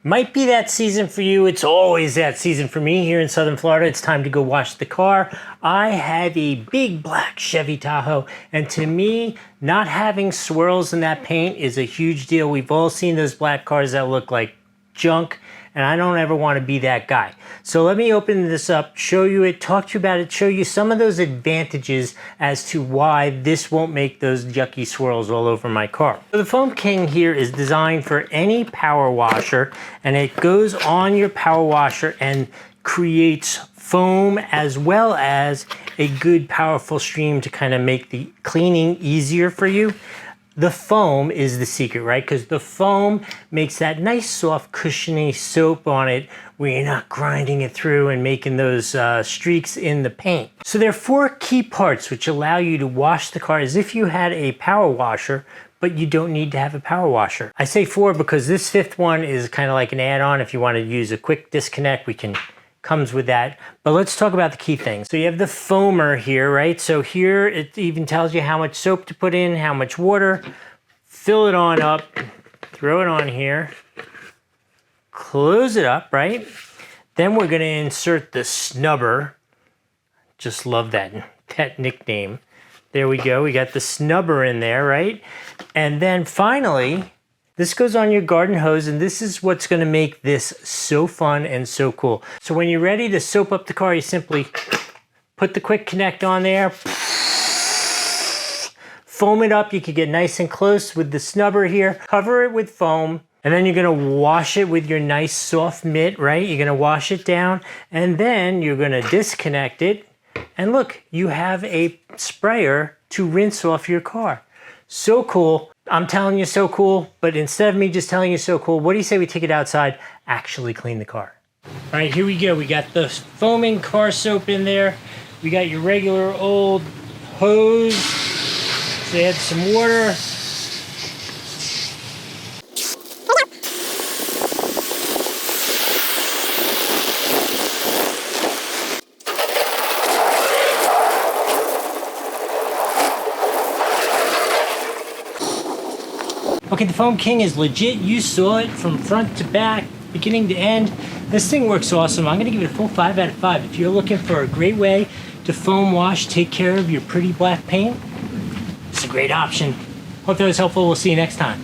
Might be that season for you. It's always that season for me here in Southern Florida. It's time to go wash the car. I have a big black Chevy Tahoe, and to me, not having swirls in that paint is a huge deal. We've all seen those black cars that look like junk, and I don't ever want to be that guy. So let me open this up, show you it, talk to you about it, show you some of those advantages as to why this won't make those yucky swirls all over my car. So the Foam King here is designed for any power washer, and it goes on your power washer and creates foam as well as a good powerful stream to kind of make the cleaning easier for you. The foam is the secret, right? Because the foam makes that nice, soft, cushiony soap on it where you're not grinding it through and making those streaks in the paint. So there are 4 key parts which allow you to wash the car as if you had a power washer, but you don't need to have a power washer. I say 4 because this 5th one is kind of like an add-on. If you want to use a quick disconnect, comes with that. But let's talk about the key things. So you have the foamer here, right? So here it even tells you how much soap to put in, how much water. Fill it on up, throw it on here, close it up, right? Then we're gonna insert the snubber. Just love that nickname. There we go, we got the snubber in there, right? And then finally, this goes on your garden hose, and this is what's gonna make this so fun and so cool. So when you're ready to soap up the car, you simply put the quick connect on there, foam it up. You can get nice and close with the snubber here, cover it with foam, and then you're gonna wash it with your nice soft mitt, right? You're gonna wash it down, and then you're gonna disconnect it, and look, you have a sprayer to rinse off your car. So cool. I'm telling you so cool, but instead of me just telling you so cool, what do you say we take it outside, actually clean the car? All right, here we go. We got the foaming car soap in there. We got your regular old hose. So add some water. Okay, the Foam King is legit. You saw it from front to back, beginning to end. This thing works awesome. I'm gonna give it a full 5 out of 5. If you're looking for a great way to foam wash, take care of your pretty black paint, it's a great option. Hope that was helpful. We'll see you next time.